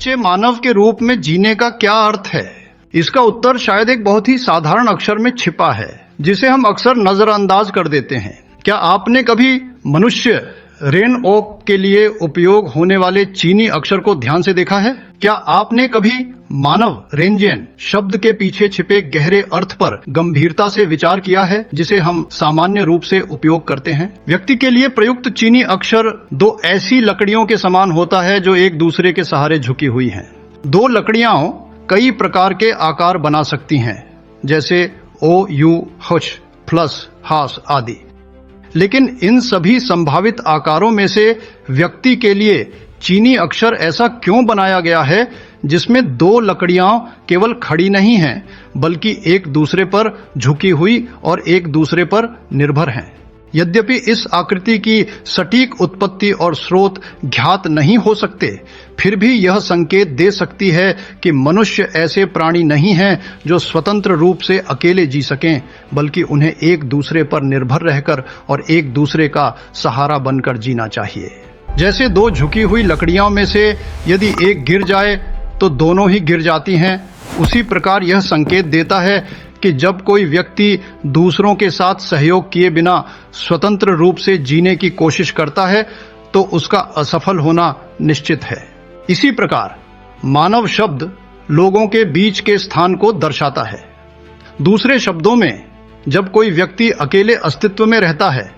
सच्चे मानव के रूप में जीने का क्या अर्थ है? इसका उत्तर शायद एक बहुत ही साधारण अक्षर में छिपा है, जिसे हम अक्सर नजरअंदाज कर देते हैं। क्या आपने कभी मनुष्य रेन ओक के लिए उपयोग होने वाले चीनी अक्षर को ध्यान से देखा है? क्या आपने कभी मानव रेंजेन शब्द के पीछे छिपे गहरे अर्थ पर गंभीरता से विचार किया है, जिसे हम सामान्य रूप से उपयोग करते हैं? व्यक्ति के लिए प्रयुक्त चीनी अक्षर दो ऐसी लकड़ियों के समान होता है जो एक दूसरे के सहारे झुकी हुई हैं। दो लकड़ियां कई प्रकार के आकार बना सकती हैं, जैसे ओ, यू, हुश, प्लस, हास आदि। लेकिन इन सभी संभावित आकारों में से व्यक्ति के लिए चीनी अक्षर ऐसा क्यों बनाया गया है जिसमें दो लकड़ियां केवल खड़ी नहीं हैं, बल्कि एक दूसरे पर झुकी हुई और एक दूसरे पर निर्भर हैं? यद्यपि इस आकृति की सटीक उत्पत्ति और स्रोत ज्ञात नहीं हो सकते, फिर भी यह संकेत दे सकती है कि मनुष्य ऐसे प्राणी नहीं हैं जो स्वतंत्र रूप से अकेले जी सकें, बल्कि उन्हें एक दूसरे पर निर्भर रहकर और एक दूसरे का सहारा बनकर जीना चाहिए। जैसे दो झुकी हुई लकड़ियों में से यदि एक गिर जाए तो दोनों ही गिर जाती हैं, उसी प्रकार यह संकेत देता है कि जब कोई व्यक्ति दूसरों के साथ सहयोग किए बिना स्वतंत्र रूप से जीने की कोशिश करता है तो उसका असफल होना निश्चित है। इसी प्रकार मानव शब्द लोगों के बीच के स्थान को दर्शाता है। दूसरे शब्दों में, जब कोई व्यक्ति अकेले अस्तित्व में रहता है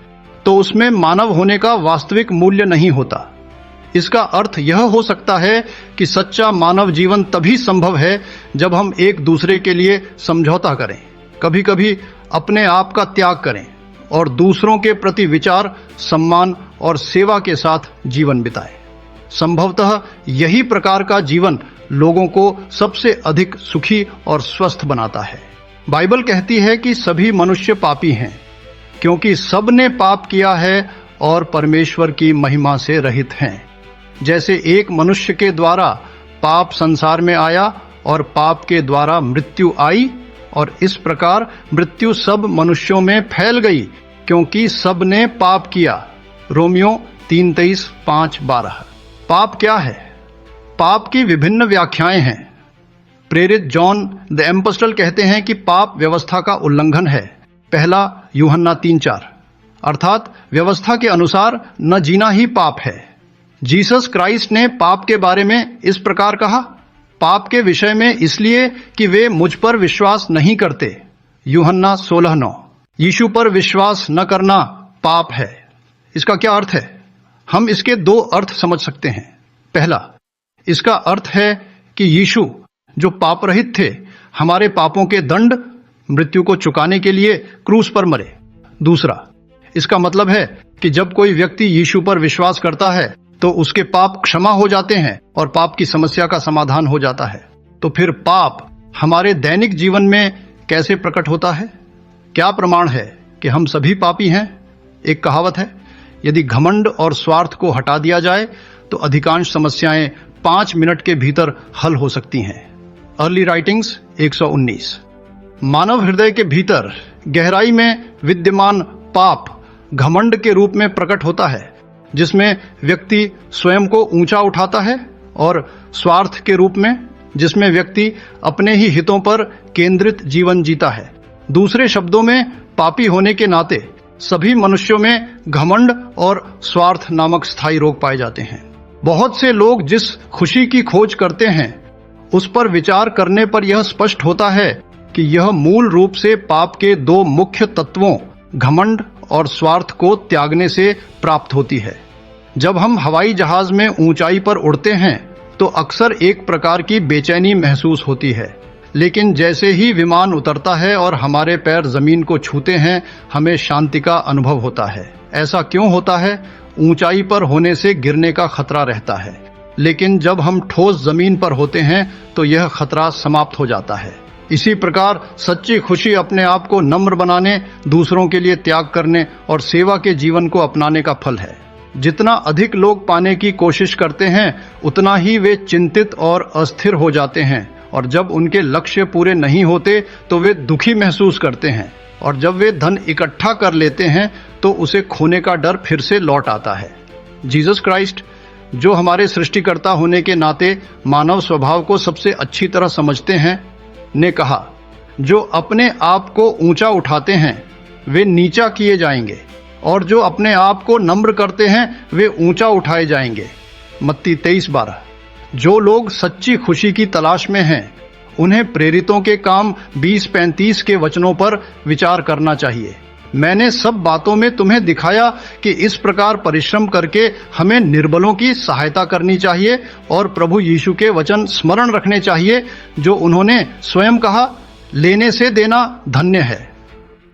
तो उसमें मानव होने का वास्तविक मूल्य नहीं होता। इसका अर्थ यह हो सकता है कि सच्चा मानव जीवन तभी संभव है जब हम एक दूसरे के लिए समझौता करें, कभी कभी अपने आप का त्याग करें और दूसरों के प्रति विचार, सम्मान और सेवा के साथ जीवन बिताएं। संभवतः यही प्रकार का जीवन लोगों को सबसे अधिक सुखी और स्वस्थ बनाता है। बाइबल कहती है कि सभी मनुष्य पापी हैं, क्योंकि सब ने पाप किया है और परमेश्वर की महिमा से रहित हैं। जैसे एक मनुष्य के द्वारा पाप संसार में आया और पाप के द्वारा मृत्यु आई, और इस प्रकार मृत्यु सब मनुष्यों में फैल गई, क्योंकि सब ने पाप किया। रोमियो 3:23, 5:12। पाप क्या है? पाप की विभिन्न व्याख्याएं हैं। प्रेरित जॉन द एपोस्टल कहते हैं कि पाप व्यवस्था का उल्लंघन है। पहला यूहन्ना 3:4, अर्थात व्यवस्था के अनुसार न जीना ही पाप है। जीसस क्राइस्ट ने पाप के बारे में इस प्रकार कहा, पाप के विषय में इसलिए कि वे मुझ पर विश्वास नहीं करते। यूहन्ना 16:9। यीशु पर विश्वास न करना पाप है। इसका क्या अर्थ है? हम इसके दो अर्थ समझ सकते हैं। पहला, इसका अर्थ है कि यीशु जो पाप रहित थे, हमारे पापों के दंड, मृत्यु को चुकाने के लिए क्रूस पर मरे। दूसरा, इसका मतलब है कि जब कोई व्यक्ति यीशु पर विश्वास करता है तो उसके पाप क्षमा हो जाते हैं और पाप की समस्या का समाधान हो जाता है। तो फिर पाप हमारे दैनिक जीवन में कैसे प्रकट होता है? क्या प्रमाण है कि हम सभी पापी हैं? एक कहावत है, यदि घमंड और स्वार्थ को हटा दिया जाए तो अधिकांश समस्याएं 5 मिनट के भीतर हल हो सकती हैं। Early writings 119। मानव हृदय के भीतर गहराई में विद्यमान पाप घमंड के रूप में प्रकट होता है, जिसमें व्यक्ति स्वयं को ऊंचा उठाता है, और स्वार्थ के रूप में, जिसमें व्यक्ति अपने ही हितों पर केंद्रित जीवन जीता है। दूसरे शब्दों में, पापी होने के नाते सभी मनुष्यों में घमंड और स्वार्थ नामक स्थायी रोग पाए जाते हैं। बहुत से लोग जिस खुशी की खोज करते हैं, उस पर विचार करने पर यह स्पष्ट होता है कि यह मूल रूप से पाप के दो मुख्य तत्वों, घमंड और स्वार्थ को त्यागने से प्राप्त होती है। जब हम हवाई जहाज में ऊंचाई पर उड़ते हैं तो अक्सर एक प्रकार की बेचैनी महसूस होती है, लेकिन जैसे ही विमान उतरता है और हमारे पैर जमीन को छूते हैं, हमें शांति का अनुभव होता है। ऐसा क्यों होता है? ऊंचाई पर होने से गिरने का खतरा रहता है, लेकिन जब हम ठोस जमीन पर होते हैं तो यह खतरा समाप्त हो जाता है। इसी प्रकार सच्ची खुशी अपने आप को नम्र बनाने, दूसरों के लिए त्याग करने और सेवा के जीवन को अपनाने का फल है। जितना अधिक लोग पाने की कोशिश करते हैं, उतना ही वे चिंतित और अस्थिर हो जाते हैं, और जब उनके लक्ष्य पूरे नहीं होते तो वे दुखी महसूस करते हैं, और जब वे धन इकट्ठा कर लेते हैं तो उसे खोने का डर फिर से लौट आता है। जीसस क्राइस्ट जो हमारे सृष्टिकर्ता होने के नाते मानव स्वभाव को सबसे अच्छी तरह समझते हैं, ने कहा, जो अपने आप को ऊंचा उठाते हैं वे नीचा किए जाएंगे, और जो अपने आप को नम्र करते हैं वे ऊंचा उठाए जाएंगे। मत्ती 23:12। जो लोग सच्ची खुशी की तलाश में हैं, उन्हें प्रेरितों के काम 20-35 के वचनों पर विचार करना चाहिए। मैंने सब बातों में तुम्हें दिखाया कि इस प्रकार परिश्रम करके हमें निर्बलों की सहायता करनी चाहिए और प्रभु यीशु के वचन स्मरण रखने चाहिए, जो उन्होंने स्वयं कहा, लेने से देना धन्य है।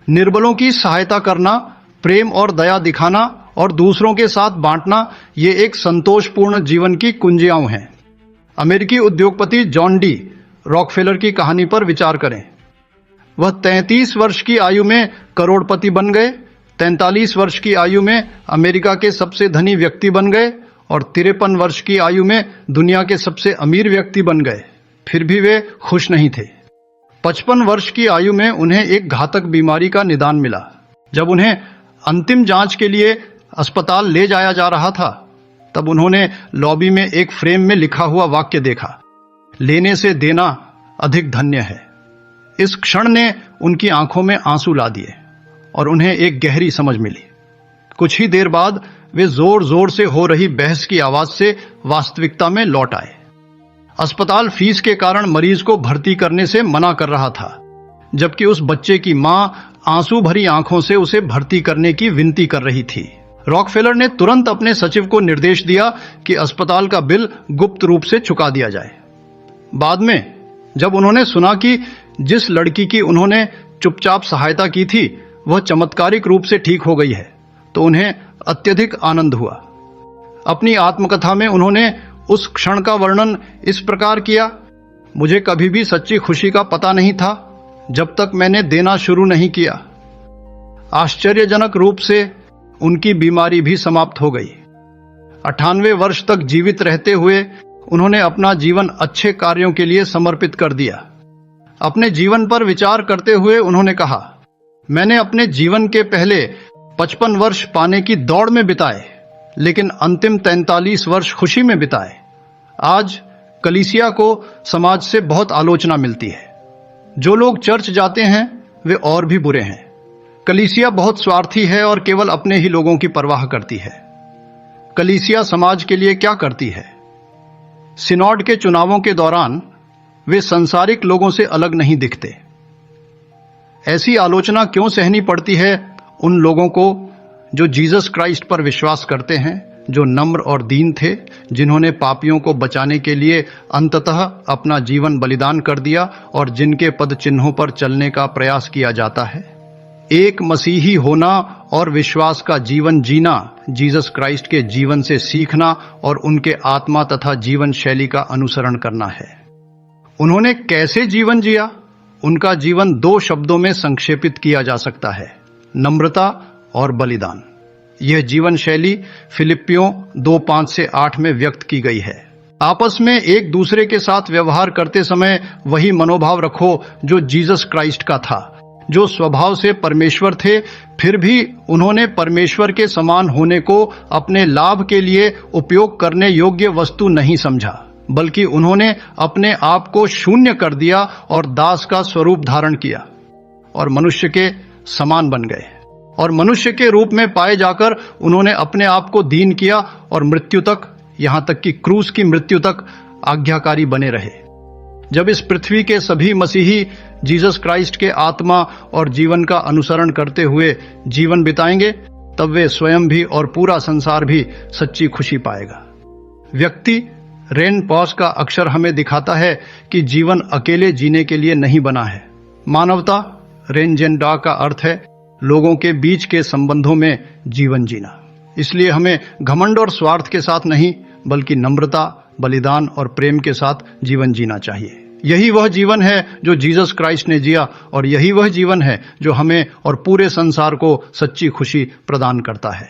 निर्बलों की सहायता करना, प्रेम और दया दिखाना और दूसरों के साथ बांटना, ये एक संतोषपूर्ण जीवन की कुंजियां हैं। अमेरिकी उद्योगपति जॉन डी रॉकफेलर की कहानी पर विचार करें। वह 33 वर्ष की आयु में करोड़पति बन गए, 43 वर्ष की आयु में अमेरिका के सबसे धनी व्यक्ति बन गए और 53 वर्ष की आयु में दुनिया के सबसे अमीर व्यक्ति बन गए। फिर भी वे खुश नहीं थे। 55 वर्ष की आयु में उन्हें एक घातक बीमारी का निदान मिला। जब उन्हें अंतिम जांच के लिए अस्पताल ले जाया जा रहा था, तब उन्होंने लॉबी में एक फ्रेम में लिखा हुआ वाक्य देखा, लेने से देना अधिक धन्य है। इस क्षण ने उनकी आंखों में आंसू ला दिए और उन्हें एक गहरी समझ मिली। कुछ ही देर बाद वे जोर जोर से हो रही बहस की आवाज से वास्तविकता में लौट आए। अस्पताल फीस के कारण मरीज को भर्ती करने से मना कर रहा था, जबकि उस बच्चे की मां आंसू भरी आंखों से उसे भर्ती करने की विनती कर रही थी। रॉकफेलर ने तुरंत अपने सचिव को निर्देश दिया कि अस्पताल का बिल गुप्त रूप से चुका दिया जाए। बाद में जब उन्होंने सुना कि जिस लड़की की उन्होंने चुपचाप सहायता की थी वह चमत्कारिक रूप से ठीक हो गई है, तो उन्हें अत्यधिक आनंद हुआ। अपनी आत्मकथा में उन्होंने उस क्षण का वर्णन इस प्रकार किया, मुझे कभी भी सच्ची खुशी का पता नहीं था जब तक मैंने देना शुरू नहीं किया। आश्चर्यजनक रूप से उनकी बीमारी भी समाप्त हो गई। 98 वर्ष तक जीवित रहते हुए उन्होंने अपना जीवन अच्छे कार्यों के लिए समर्पित कर दिया। अपने जीवन पर विचार करते हुए उन्होंने कहा, मैंने अपने जीवन के पहले 55 वर्ष पाने की दौड़ में बिताए, लेकिन अंतिम 43 वर्ष खुशी में बिताए। आज कलीसिया को समाज से बहुत आलोचना मिलती है। जो लोग चर्च जाते हैं वे और भी बुरे हैं। कलीसिया बहुत स्वार्थी है और केवल अपने ही लोगों की परवाह करती है। कलीसिया समाज के लिए क्या करती है? सिनोड के चुनावों के दौरान वे संसारिक लोगों से अलग नहीं दिखते। ऐसी आलोचना क्यों सहनी पड़ती है उन लोगों को जो जीसस क्राइस्ट पर विश्वास करते हैं, जो नम्र और दीन थे, जिन्होंने पापियों को बचाने के लिए अंततः अपना जीवन बलिदान कर दिया और जिनके पद चिन्हों पर चलने का प्रयास किया जाता है। एक मसीही होना और विश्वास का जीवन जीना, जीसस क्राइस्ट के जीवन से सीखना और उनके आत्मा तथा जीवन शैली का अनुसरण करना है। उन्होंने कैसे जीवन जिया? उनका जीवन 2 शब्दों में संक्षेपित किया जा सकता है, नम्रता और बलिदान। यह जीवन शैली फिलिपियों 2:5 से 8 में व्यक्त की गई है। आपस में एक दूसरे के साथ व्यवहार करते समय वही मनोभाव रखो जो जीसस क्राइस्ट का था, जो स्वभाव से परमेश्वर थे, फिर भी उन्होंने परमेश्वर के समान होने को अपने लाभ के लिए उपयोग करने योग्य वस्तु नहीं समझा, बल्कि उन्होंने अपने आप को शून्य कर दिया और दास का स्वरूप धारण किया और मनुष्य के समान बन गए। और मनुष्य के रूप में पाए जाकर उन्होंने अपने आप को दीन किया और मृत्यु तक, यहां तक कि क्रूस की मृत्यु तक आज्ञाकारी बने रहे। जब इस पृथ्वी के सभी मसीही जीसस क्राइस्ट के आत्मा और जीवन का अनुसरण करते हुए जीवन बिताएंगे, तब वे स्वयं भी और पूरा संसार भी सच्ची खुशी पाएगा। व्यक्ति रेन पॉस का अक्षर हमें दिखाता है कि जीवन अकेले जीने के लिए नहीं बना है। मानवता, रेनजेंडा का अर्थ है लोगों के बीच के संबंधों में जीवन जीना। इसलिए हमें घमंड और स्वार्थ के साथ नहीं, बल्कि नम्रता, बलिदान और प्रेम के साथ जीवन जीना चाहिए। यही वह जीवन है जो जीसस क्राइस्ट ने जिया और यही वह जीवन है जो हमें और पूरे संसार को सच्ची खुशी प्रदान करता है।